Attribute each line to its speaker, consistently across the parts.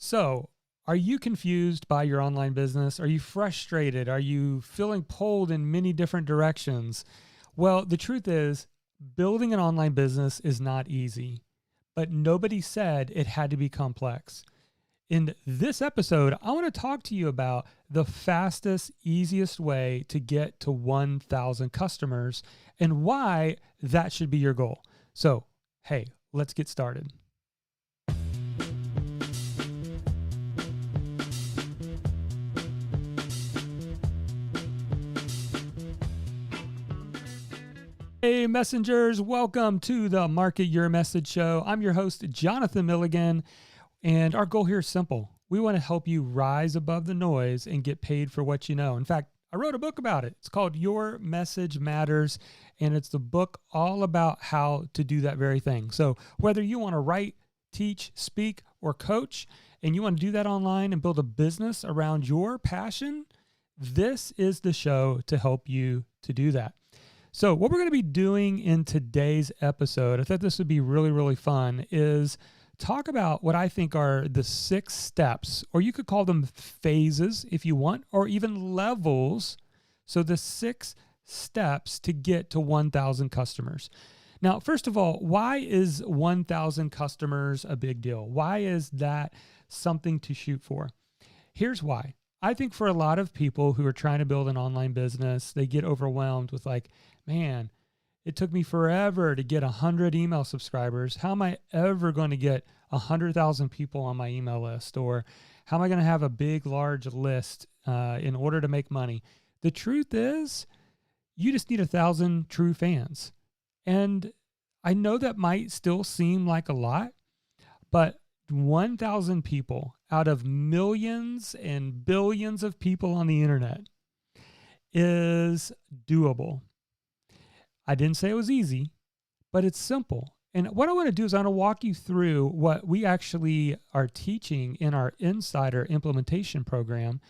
Speaker 1: So, are you confused by your online business? Are you frustrated? Are you feeling pulled in many different directions? Well, the truth is, building an online business is not easy, but nobody said it had to be complex. In this episode, I want to talk to you about the fastest, easiest way to get to 1,000 customers and why that should be your goal. So, hey, let's get started. Hey, messengers, welcome to the Market Your Message Show. I'm your host, Jonathan Milligan, and our goal here is simple. We want to help you rise above the noise and get paid for what you know. In fact, I wrote a book about it. It's called Your Message Matters, and it's the book all about how to do that very thing. So whether you want to write, teach, speak, or coach, and you want to do that online and build a business around your passion, this is the show to help you to do that. So what we're going to be doing in today's episode, I thought this would be really, really fun, is talk about what I think are the 6 steps, or you could call them phases if you want, or even levels. So the 6 steps to get to 1,000 customers. Now, first of all, why is 1,000 customers a big deal? Why is that something to shoot for? Here's why. I think for a lot of people who are trying to build an online business, they get overwhelmed with like, man, it took me forever to get 100 email subscribers. How am I ever going to get 100,000 people on my email list? Or how am I going to have a big, large list in order to make money? The truth is, you just need 1,000 true fans. And I know that might still seem like a lot, but 1,000 people out of millions and billions of people on the internet is doable. I didn't say it was easy, but it's simple. And what I want to do is I want to walk you through what we actually are teaching in our Insider Implementation Program.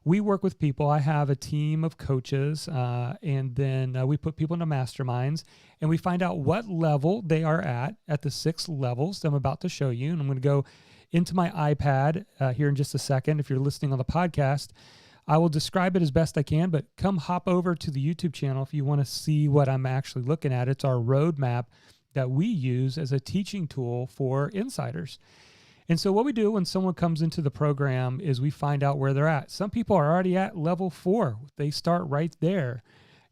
Speaker 1: We work with people. I have a team of coaches, and then we put people into masterminds, and we find out what level they are at the 6 levels that I'm about to show you. And I'm going to go into my iPad here in just a second. If you're listening on the podcast, I will describe it as best I can, but come hop over to the YouTube channel if you want to see what I'm actually looking at. It's our roadmap that we use as a teaching tool for insiders. And so what we do when someone comes into the program is we find out where they're at. Some people are already at level 4. They start right there.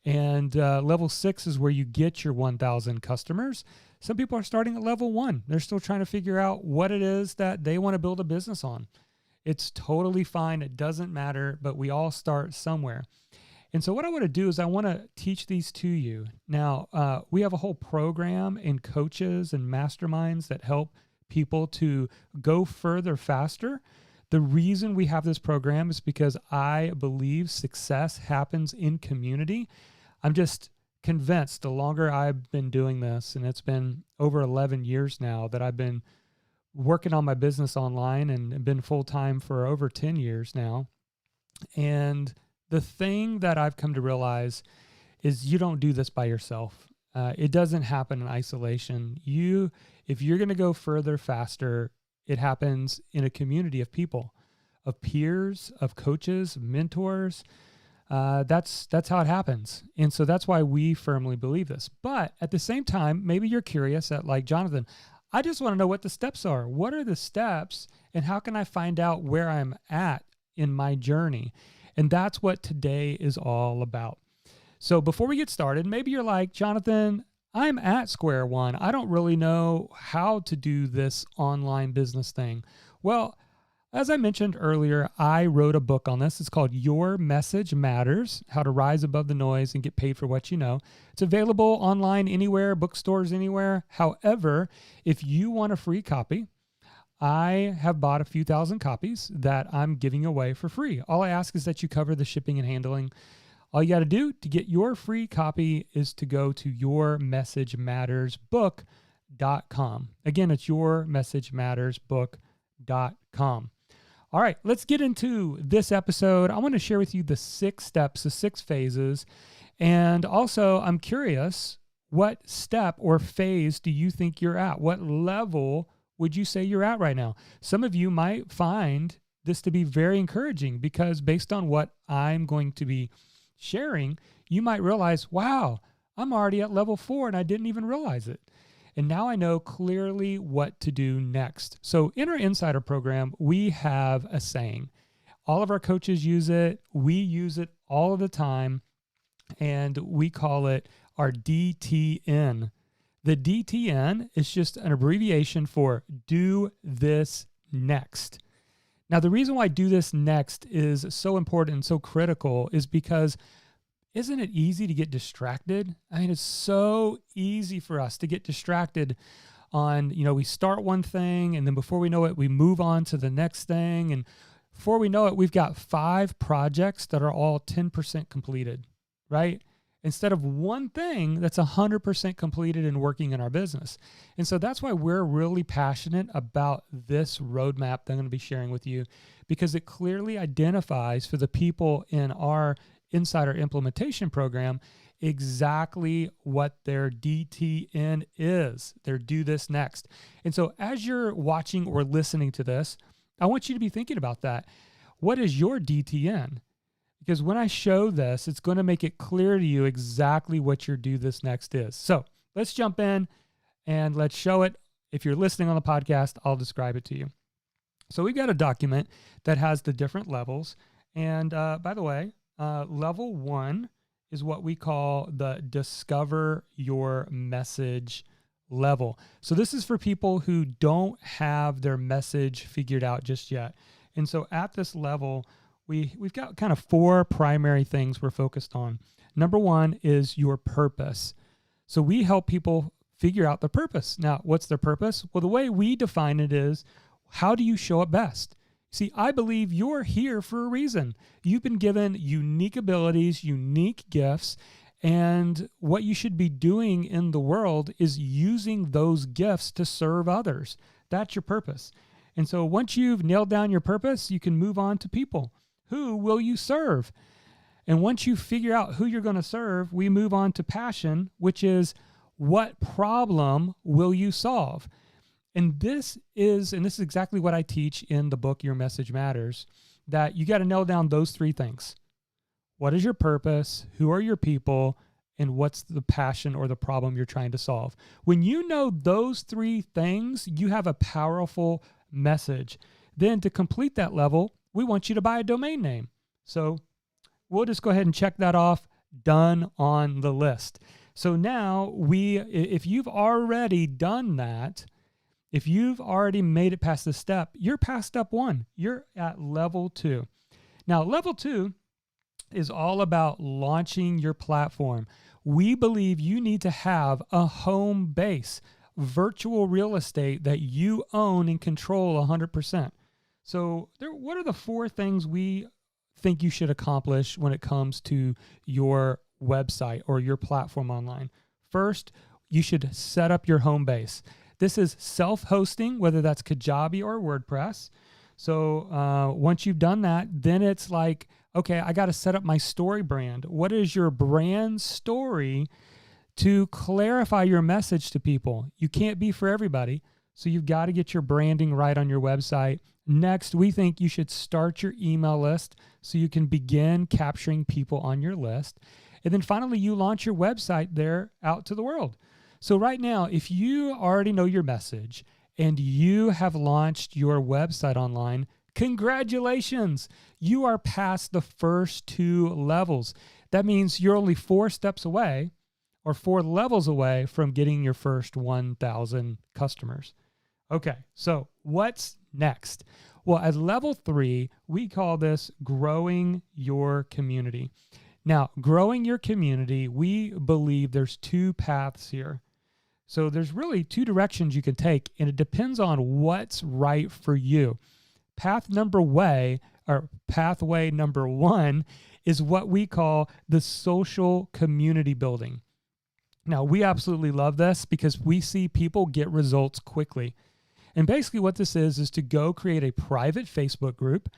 Speaker 1: And level 6 is where you get your 1,000 customers. Some people are starting at level 1. They're still trying to figure out what it is that they want to build a business on. It's totally fine. It doesn't matter, but we all start somewhere. And so what I want to do is I want to teach these to you. Now, we have a whole program and coaches and masterminds that help people to go further faster. The reason we have this program is because I believe success happens in community. I'm just convinced the longer I've been doing this, and it's been over 11 years now that I've been working on my business online and been full-time for over 10 years now. And the thing that I've come to realize is you don't do this by yourself. It doesn't happen in isolation. If you're going to go further faster, it happens in a community of people, of peers, of coaches, mentors. That's how it happens. And so that's why we firmly believe this. But at the same time, maybe you're curious at like, Jonathan, I just want to know what the steps are. What are the steps and how can I find out where I'm at in my journey? And that's what today is all about. So before we get started, maybe you're like, Jonathan, I'm at square one. I don't really know how to do this online business thing. Well, as I mentioned earlier, I wrote a book on this. It's called Your Message Matters, How to Rise Above the Noise and Get Paid for What You Know. It's available online anywhere, bookstores anywhere. However, if you want a free copy, I have bought a few thousand copies that I'm giving away for free. All I ask is that you cover the shipping and handling. All you got to do to get your free copy is to go to yourmessagemattersbook.com. Again, it's yourmessagemattersbook.com. All right, let's get into this episode. I want to share with you the 6 steps, the 6 phases. And also, I'm curious, what step or phase do you think you're at? What level would you say you're at right now? Some of you might find this to be very encouraging because based on what I'm going to be sharing, you might realize, wow, I'm already at level 4 and I didn't even realize it. And now I know clearly what to do next. So in our Insider program, we have a saying. All of our coaches use it. We use it all of the time. And we call it our DTN. The DTN is just an abbreviation for do this next. Now, the reason why do this next is so important and so critical is because isn't it easy to get distracted? I mean, it's so easy for us to get distracted on, we start one thing and then before we know it, we move on to the next thing. And before we know it, we've got 5 projects that are all 10% completed, right? Instead of one thing that's 100% completed and working in our business. And so that's why we're really passionate about this roadmap that I'm going to be sharing with you, because it clearly identifies for the people in our Insider Implementation Program exactly what their DTN is. Their do this next. And so as you're watching or listening to this, I want you to be thinking about that. What is your DTN? Because when I show this, it's going to make it clear to you exactly what your do this next is. So let's jump in and let's show it. If you're listening on the podcast, I'll describe it to you. So we've got a document that has the different levels. And by the way, level 1 is what we call the Discover Your Message level. So this is for people who don't have their message figured out just yet. And so at this level, we've got kind of 4 primary things we're focused on. Number 1 is your purpose. So we help people figure out their purpose. Now, what's their purpose? Well, the way we define it is, how do you show up best? See, I believe you're here for a reason. You've been given unique abilities, unique gifts, and what you should be doing in the world is using those gifts to serve others. That's your purpose. And so once you've nailed down your purpose, you can move on to people. Who will you serve? And once you figure out who you're going to serve, we move on to passion, which is what problem will you solve? And this is exactly what I teach in the book, Your Message Matters, that you got to nail down those 3 things. What is your purpose? Who are your people? And what's the passion or the problem you're trying to solve? When you know those 3 things, you have a powerful message. Then to complete that level, we want you to buy a domain name. So we'll just go ahead and check that off, done on the list. So now if you've already done that, if you've already made it past this step, you're past step 1. You're at level 2. Now, level 2 is all about launching your platform. We believe you need to have a home base, virtual real estate that you own and control 100%. So what are the 4 things we think you should accomplish when it comes to your website or your platform online? First, you should set up your home base. This is self-hosting, whether that's Kajabi or WordPress. So once you've done that, then it's like, okay, I got to set up my story brand. What is your brand story to clarify your message to people? You can't be for everybody, so you've got to get your branding right on your website. Next, we think you should start your email list so you can begin capturing people on your list. And then finally, you launch your website there out to the world. So right now, if you already know your message and you have launched your website online, congratulations, you are past the first 2 levels. That means you're only 4 steps away or 4 levels away from getting your first 1,000 customers. Okay, so what's next? Well, at level 3, we call this growing your community. Now, growing your community, we believe there's 2 paths here. So there's really 2 directions you can take, and it depends on what's right for you. Pathway number 1 is what we call the social community building. Now, we absolutely love this because we see people get results quickly. And basically what this is to go create a private Facebook group.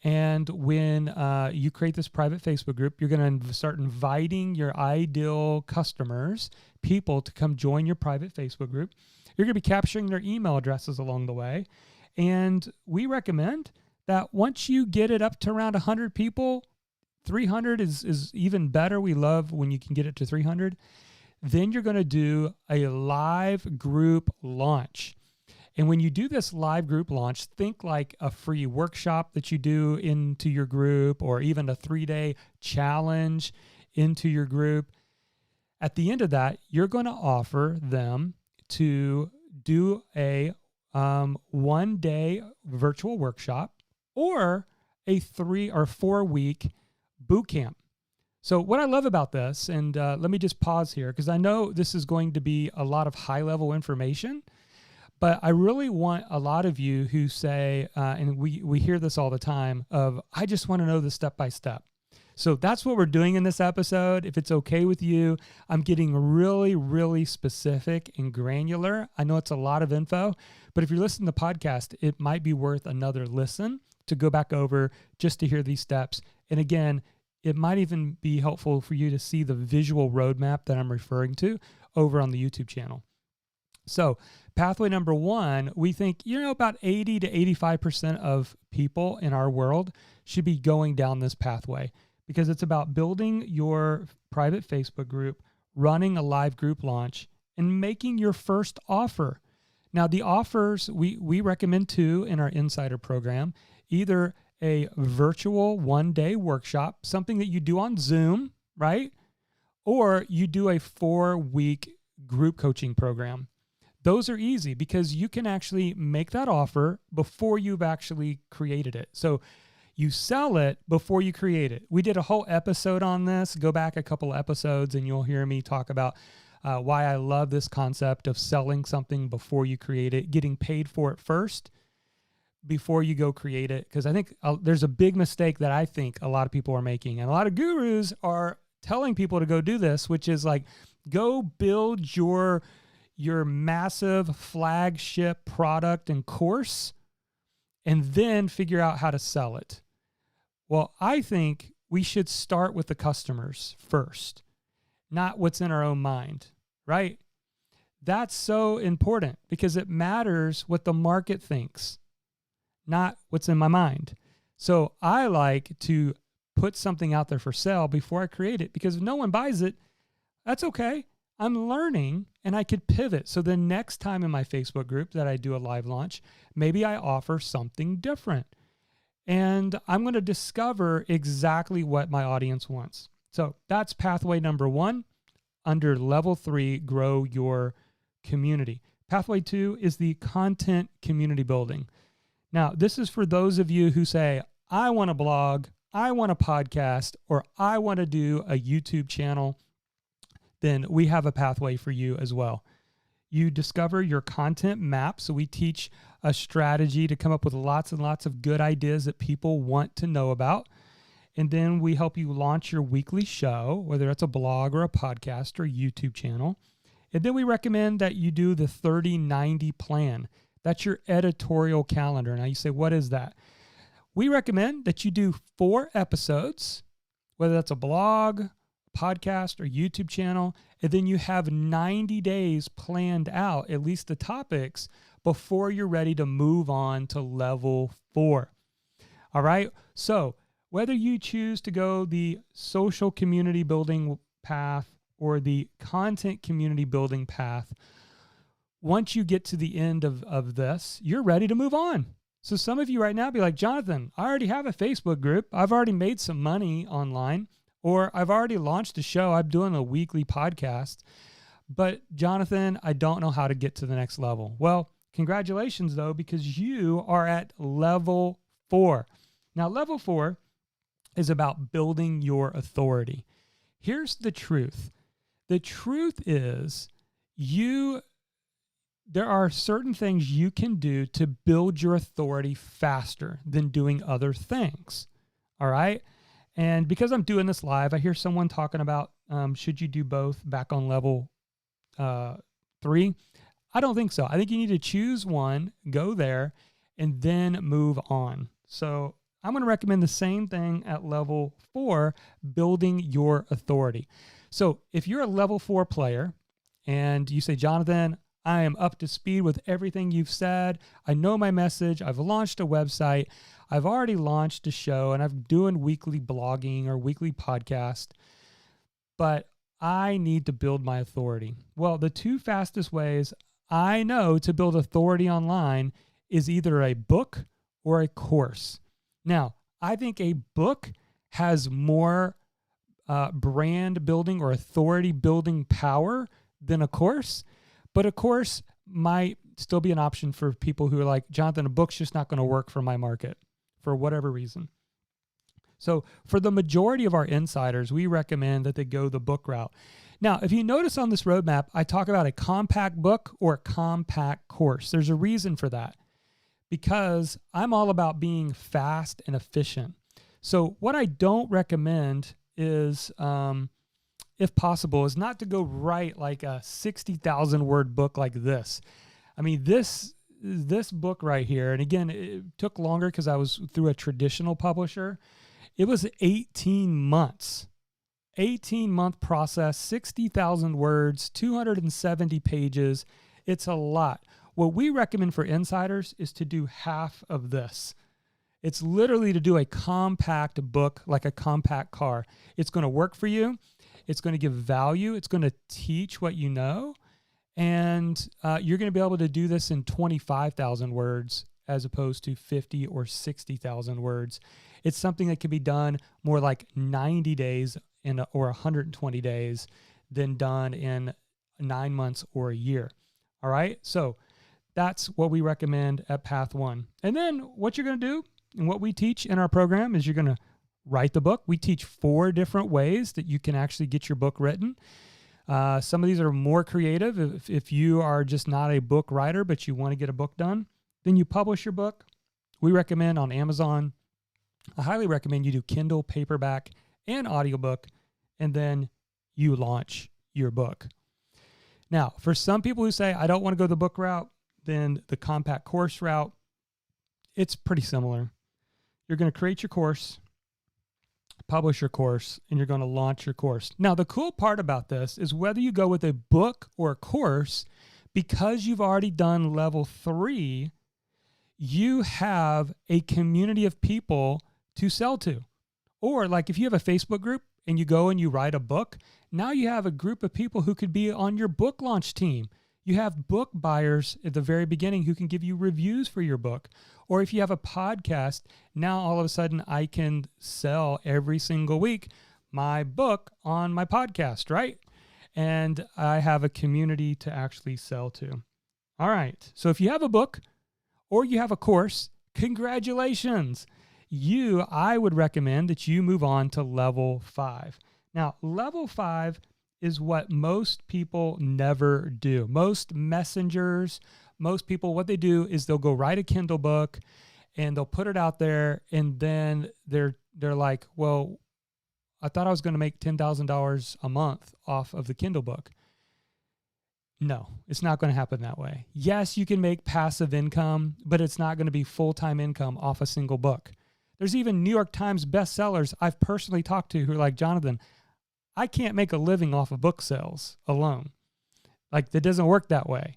Speaker 1: And when you create this private Facebook group, you're going to start inviting your ideal customers, people to come join your private Facebook group. You're going to be capturing their email addresses along the way. And we recommend that once you get it up to around 100 people, 300 is even better. We love when you can get it to 300. Then you're going to do a live group launch. And when you do this live group launch, think like a free workshop that you do into your group, or even a 3-day challenge into your group. At the end of that, you're going to offer them to do a 1-day virtual workshop or a 3 or 4 week boot camp. So what I love about this, and let me just pause here because I know this is going to be a lot of high level information, but I really want a lot of you who say, and we hear this all the time, of I just want to know the step by step. So that's what we're doing in this episode. If it's okay with you, I'm getting really, really specific and granular. I know it's a lot of info, but if you're listening to the podcast, it might be worth another listen to go back over just to hear these steps. And again, it might even be helpful for you to see the visual roadmap that I'm referring to over on the YouTube channel. So pathway number 1, we think, about 80 to 85% of people in our world should be going down this pathway, because it's about building your private Facebook group, running a live group launch, and making your first offer. Now, the offers, we recommend 2 in our Insider program, either a virtual 1-day workshop, something that you do on Zoom, right? Or you do a 4-week group coaching program. Those are easy because you can actually make that offer before you've actually created it. So you sell it before you create it. We did a whole episode on this. Go back a couple episodes and you'll hear me talk about why I love this concept of selling something before you create it, getting paid for it first before you go create it. Because I think there's a big mistake that I think a lot of people are making. And a lot of gurus are telling people to go do this, which is like, go build your massive flagship product and course, and then figure out how to sell it. Well, I think we should start with the customers first, not what's in our own mind, right? That's so important because it matters what the market thinks, not what's in my mind. So I like to put something out there for sale before I create it, because if no one buys it, that's okay. I'm learning and I could pivot. So the next time in my Facebook group that I do a live launch, maybe I offer something different. And I'm going to discover exactly what my audience wants. So that's pathway number 1 under level 3, grow your community. Pathway 2 is the content community building. Now, this is for those of you who say, I want a blog, I want a podcast, or I want to do a YouTube channel. Then we have a pathway for you as well. You discover your content map. So we teach a strategy to come up with lots and lots of good ideas that people want to know about. And then we help you launch your weekly show, whether it's a blog or a podcast or a YouTube channel. And then we recommend that you do the 30-90 plan. That's your editorial calendar. Now you say, what is that? We recommend that you do 4 episodes, whether that's a blog, podcast, or YouTube channel, and then you have 90 days planned out, at least the topics, before you're ready to move on to level 4. All right. So whether you choose to go the social community building path or the content community building path, once you get to the end of this, you're ready to move on. So some of you right now be like, Jonathan, I already have a Facebook group. I've already made some money online. Or I've already launched a show. I'm doing a weekly podcast. But Jonathan, I don't know how to get to the next level. Well, congratulations though, because you are at level 4. Now, level 4 is about building your authority. Here's the truth. The truth is there are certain things you can do to build your authority faster than doing other things. All right. And because I'm doing this live, I hear someone talking about, should you do both back on level 3? I don't think so. I think you need to choose one, go there, and then move on. So I'm going to recommend the same thing at level 4, building your authority. So if you're a level 4 player and you say, Jonathan, I am up to speed with everything you've said. I know my message. I've launched a website. I've already launched a show, and I'm doing weekly blogging or weekly podcast. But I need to build my authority. Well, the two fastest ways I know to build authority online is either a book or a course. Now, I think a book has more brand building or authority building power than a course, but a course might still be an option for people who are like, Jonathan, a book's just not going to work for my market for whatever reason. So for the majority of our insiders, we recommend that they go the book route. Now, if you notice on this roadmap, I talk about a compact book or a compact course. There's a reason for that, because I'm all about being fast and efficient. So what I don't recommend is, if possible, is not to go write like a 60,000 word book like this. I mean, this book right here, and again, it took longer because I was through a traditional publisher. It was 18 months, 18-month process, 60,000 words, 270 pages. It's a lot. What we recommend for insiders is to do half of this. It's literally to do a compact book, like a compact car. It's going to work for you. It's going to give value. It's going to teach what you know. And you're going to be able to do this in 25,000 words as opposed to 50 or 60,000 words. It's something that can be done more like 90 days or 120 days than done in 9 months or a year. All right. So that's what we recommend at Path One. And then what you're going to do and what we teach in our program is you're going to write the book. We teach 4 different ways that you can actually get your book written. Some of these are more creative. If you are just not a book writer, but you want to get a book done, then you publish your book. We recommend on Amazon. I highly recommend you do Kindle, paperback, and audiobook, and then you launch your book. Now, for some people who say, I don't want to go the book route, then the compact course route, it's pretty similar. You're going to create your course, publish your course, and you're going to launch your course. Now, the cool part about this is whether you go with a book or a course, because you've already done level 3, you have a community of people to sell to. Or like if you have a Facebook group and you go and you write a book, now you have a group of people who could be on your book launch team. You have book buyers at the very beginning who can give you reviews for your book. Or if you have a podcast, now all of a sudden I can sell every single week my book on my podcast, right? And I have a community to actually sell to. All right. So if you have a book or you have a course, congratulations. I would recommend that you move on to level 5. Now, level 5 is what most people never do. Most messengers, most people, what they do is they'll go write a Kindle book and they'll put it out there, and then they're like, well, I thought I was going to make $10,000 a month off of the Kindle book. No, it's not going to happen that way. Yes, you can make passive income, but it's not going to be full-time income off a single book. There's even New York Times bestsellers I've personally talked to who are like, Jonathan, I can't make a living off of book sales alone. Like, that doesn't work that way.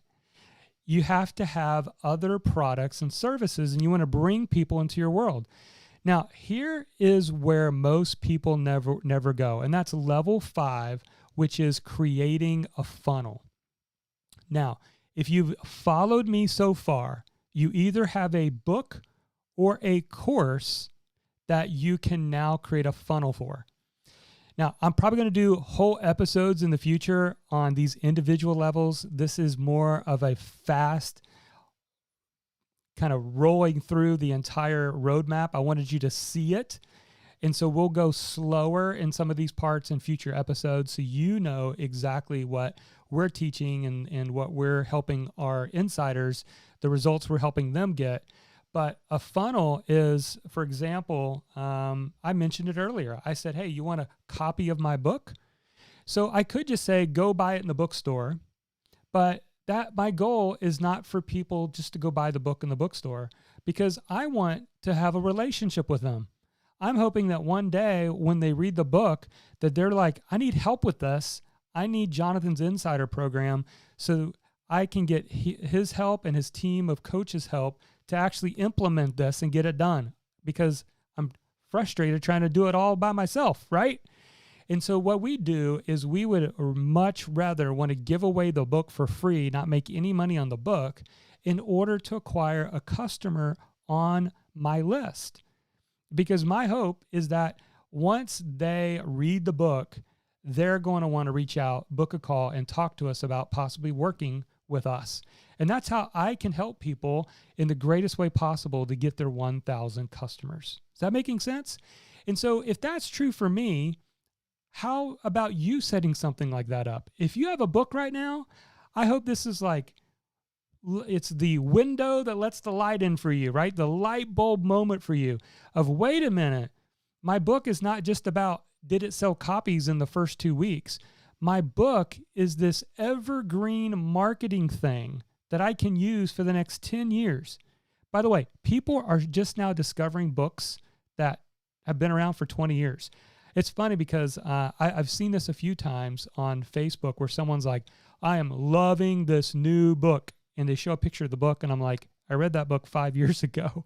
Speaker 1: You have to have other products and services, and you want to bring people into your world. Now, here is where most people never go, and that's level 5, which is creating a funnel. Now, if you've followed me so far, you either have a book or a course that you can now create a funnel for. Now, I'm probably going to do whole episodes in the future on these individual levels. This is more of a fast kind of rolling through the entire roadmap. I wanted you to see it. And so we'll go slower in some of these parts in future episodes so you know exactly what we're teaching and what we're helping our insiders, the results we're helping them get. But a funnel is, for example, I mentioned it earlier. I said, hey, you want a copy of my book? So I could just say, go buy it in the bookstore. But that my goal is not for people just to go buy the book in the bookstore, because I want to have a relationship with them. I'm hoping that one day when they read the book that they're like, I need help with this. I need Jonathan's Insider program. So I can get his help and his team of coaches' help to actually implement this and get it done, because I'm frustrated trying to do it all by myself, right? And so what we do is we would much rather want to give away the book for free, not make any money on the book, in order to acquire a customer on my list. Because my hope is that once they read the book, they're going to want to reach out, book a call, and talk to us about possibly working with us. And that's how I can help people in the greatest way possible to get their 1,000 customers. Is that making sense? And so if that's true for me, how about you setting something like that up? If you have a book right now, I hope this is like, it's the window that lets the light in for you, right? The light bulb moment for you of, wait a minute, my book is not just about, did it sell copies in the first 2 weeks? My book is this evergreen marketing thing that I can use for the next 10 years. By the way, people are just now discovering books that have been around for 20 years. It's funny because I've seen this a few times on Facebook where someone's like, I am loving this new book. And they show a picture of the book. And I'm like, I read that book 5 years ago.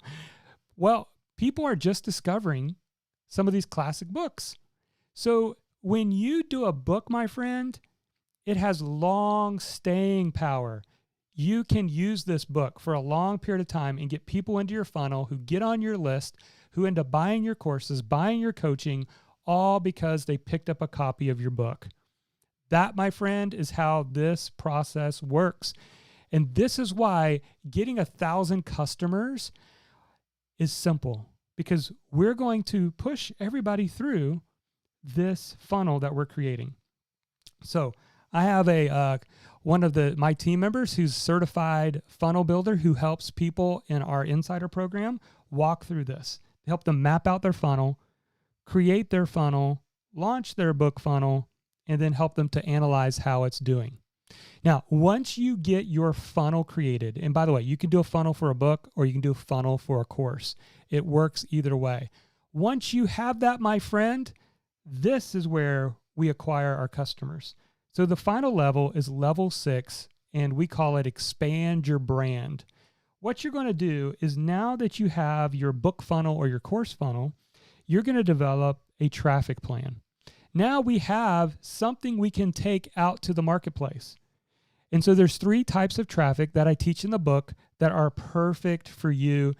Speaker 1: Well, people are just discovering some of these classic books. So when you do a book, my friend, it has long staying power. You can use this book for a long period of time and get people into your funnel who get on your list, who end up buying your courses, buying your coaching, all because they picked up a copy of your book. That, my friend, is how this process works. And this is why getting 1,000 customers is simple, because we're going to push everybody through this funnel that we're creating. So I have one of my team members who's certified funnel builder who helps people in our insider program walk through this, help them map out their funnel, create their funnel, launch their book funnel, and then help them to analyze how it's doing. Now, once you get your funnel created, and by the way, you can do a funnel for a book or you can do a funnel for a course. It works either way. Once you have that, my friend, this is where we acquire our customers. So the final level is level 6, and we call it expand your brand. What you're going to do is, now that you have your book funnel or your course funnel, you're going to develop a traffic plan. Now we have something we can take out to the marketplace. And so there's 3 types of traffic that I teach in the book that are perfect for you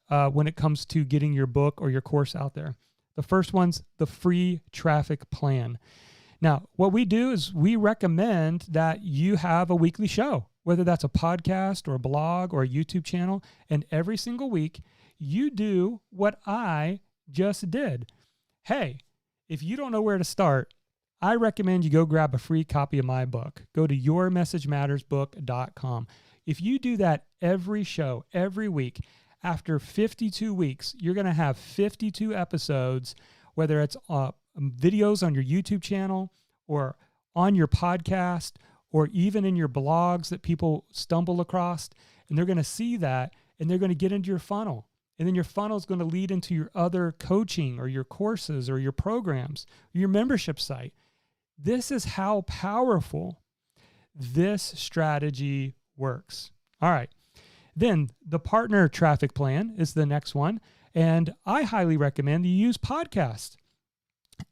Speaker 1: when it comes to getting your book or your course out there. The first one's the free traffic plan. Now, what we do is we recommend that you have a weekly show, whether that's a podcast or a blog or a YouTube channel, and every single week you do what I just did. Hey, if you don't know where to start, I recommend you go grab a free copy of my book. Go to yourmessagemattersbook.com. If you do that every show, every week, after 52 weeks, you're going to have 52 episodes, whether it's videos on your YouTube channel or on your podcast or even in your blogs that people stumble across, and they're going to see that and they're going to get into your funnel. And then your funnel is going to lead into your other coaching or your courses or your programs, or your membership site. This is how powerful this strategy works. All right. Then the partner traffic plan is the next one. And I highly recommend you use podcast.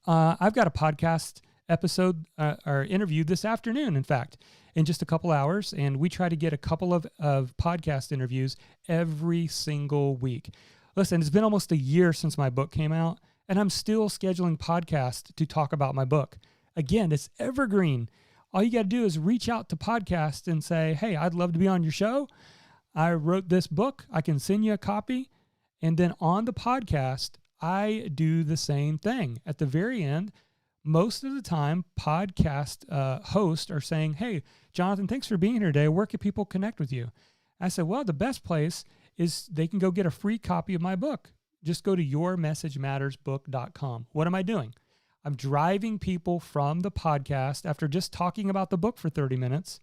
Speaker 1: I've got a podcast episode or interview this afternoon, in fact, in just a couple hours. And we try to get a couple of podcast interviews every single week. Listen, it's been almost a year since my book came out, and I'm still scheduling podcasts to talk about my book. Again, it's evergreen. All you got to do is reach out to podcasts and say, hey, I'd love to be on your show. I wrote this book. I can send you a copy. And then on the podcast, I do the same thing. At the very end, most of the time, podcast hosts are saying, hey, Jonathan, thanks for being here today. Where can people connect with you? I said, well, the best place is they can go get a free copy of my book. Just go to yourmessagemattersbook.com. What am I doing? I'm driving people from the podcast after just talking about the book for 30 minutes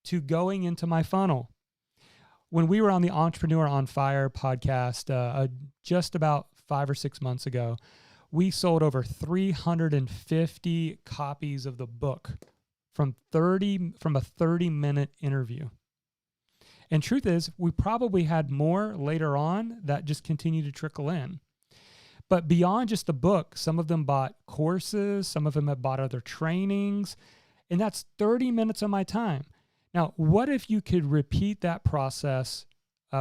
Speaker 1: to going into my funnel. When we were on the Entrepreneur on Fire podcast just about 5 or 6 months ago, we sold over 350 copies of the book from a 30-minute interview. And truth is, we probably had more later on that just continue to trickle in. But beyond just the book, some of them bought courses, some of them have bought other trainings, and that's 30 minutes of my time. Now, what if you could repeat that process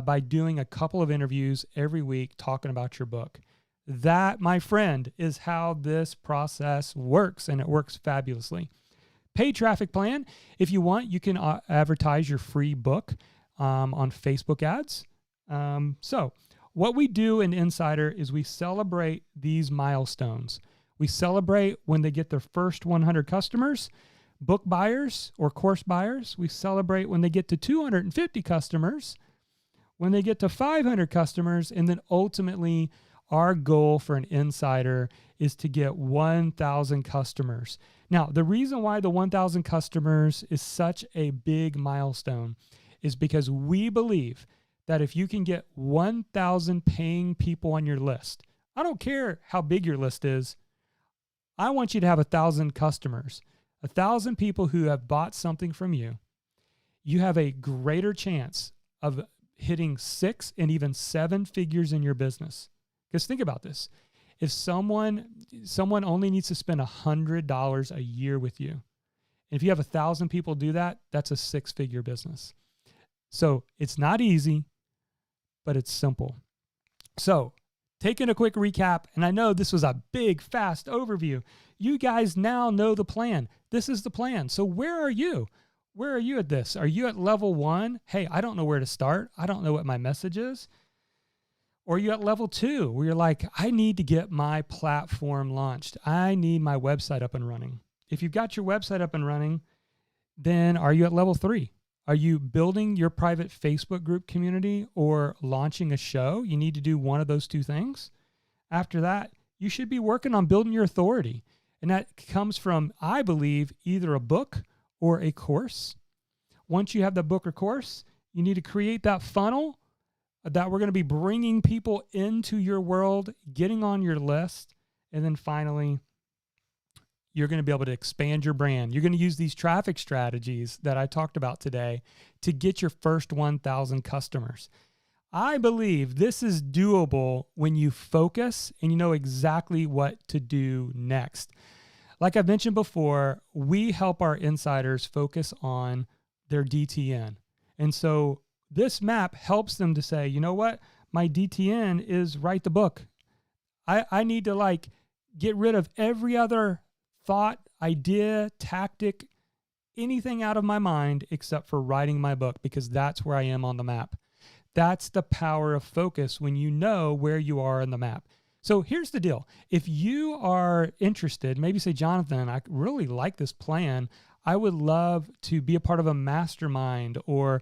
Speaker 1: by doing a couple of interviews every week talking about your book? That, my friend, is how this process works, and it works fabulously. Paid traffic plan. If you want, you can advertise your free book on Facebook ads. So what we do in Insider is we celebrate these milestones. We celebrate when they get their first 100 customers, book buyers or course buyers. We celebrate when they get to 250 customers, when they get to 500 customers, and then ultimately our goal for an Insider is to get 1,000 customers. Now, the reason why the 1,000 customers is such a big milestone is because we believe that if you can get 1,000 paying people on your list, I don't care how big your list is, I want you to have 1,000 customers, 1,000 people who have bought something from you. You have a greater chance of hitting 6 and even 7 figures in your business. Because think about this. If someone only needs to spend $100 a year with you, if you have 1,000 people do that, that's a 6-figure business. So it's not easy, but it's simple. So taking a quick recap, and I know this was a big, fast overview. You guys now know the plan. This is the plan. So where are you? Where are you at this? Are you at level 1? Hey, I don't know where to start. I don't know what my message is. Or are you at level 2 where you're like, I need to get my platform launched. I need my website up and running. If you've got your website up and running, then are you at level 3? Are you building your private Facebook group community or launching a show? You need to do one of those 2 things. After that, you should be working on building your authority. And that comes from, I believe, either a book or a course. Once you have the book or course, you need to create that funnel that we're going to be bringing people into your world, getting on your list. And then finally, you're going to be able to expand your brand. You're going to use these traffic strategies that I talked about today to get your first 1,000 customers. I believe this is doable when you focus and you know exactly what to do next. Like I've mentioned before, we help our insiders focus on their DTN. And so this map helps them to say, you know what? My DTN is write the book. I need to get rid of every other thought, idea, tactic, anything out of my mind except for writing my book, because that's where I am on the map. That's the power of focus when you know where you are in the map. So here's the deal. If you are interested, maybe say, Jonathan, I really like this plan. I would love to be a part of a mastermind or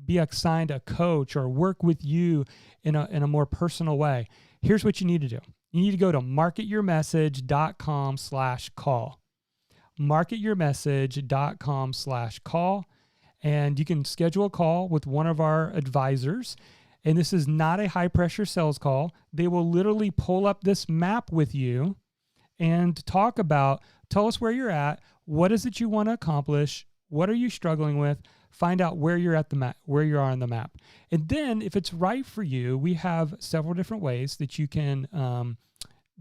Speaker 1: be assigned a coach or work with you in a more personal way. Here's what you need to do. You need to go to marketyourmessage.com/call. marketyourmessage.com/call. And you can schedule a call with one of our advisors. And this is not a high pressure sales call. They will literally pull up this map with you and tell us where you're at. What is it you want to accomplish? What are you struggling with? Find out where you're at the map, where you are on the map. And then if it's right for you, we have several different ways that you can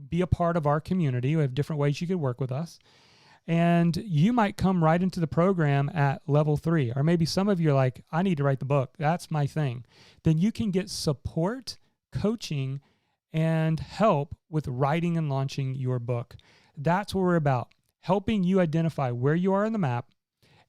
Speaker 1: be a part of our community. We have different ways you could work with us. And you might come right into the program at level 3. Or maybe some of you are like, I need to write the book. That's my thing. Then you can get support, coaching, and help with writing and launching your book. That's what we're about. Helping you identify where you are in the map,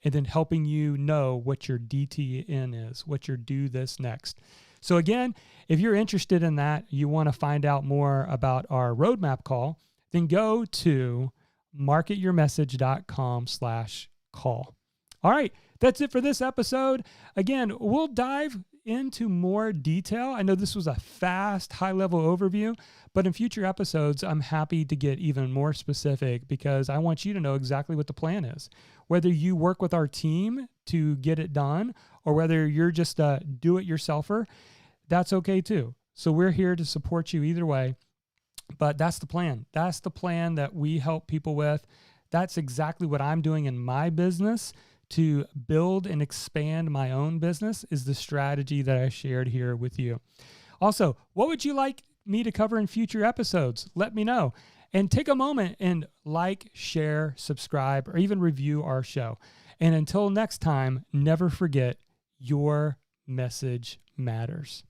Speaker 1: and then helping you know what your DTN is, what your do this next. So again, if you're interested in that, you want to find out more about our roadmap call, then go to marketyourmessage.com/call. All right, that's it for this episode. Again, we'll dive into more detail. I know this was a fast, high-level overview, but in future episodes, I'm happy to get even more specific because I want you to know exactly what the plan is. Whether you work with our team to get it done or whether you're just a do-it-yourselfer, that's okay too. So we're here to support you either way, but that's the plan. That's the plan that we help people with. That's exactly what I'm doing in my business to build and expand my own business is the strategy that I shared here with you. Also, what would you like me to cover in future episodes? Let me know. And take a moment and like, share, subscribe, or even review our show. And until next time, never forget, your message matters.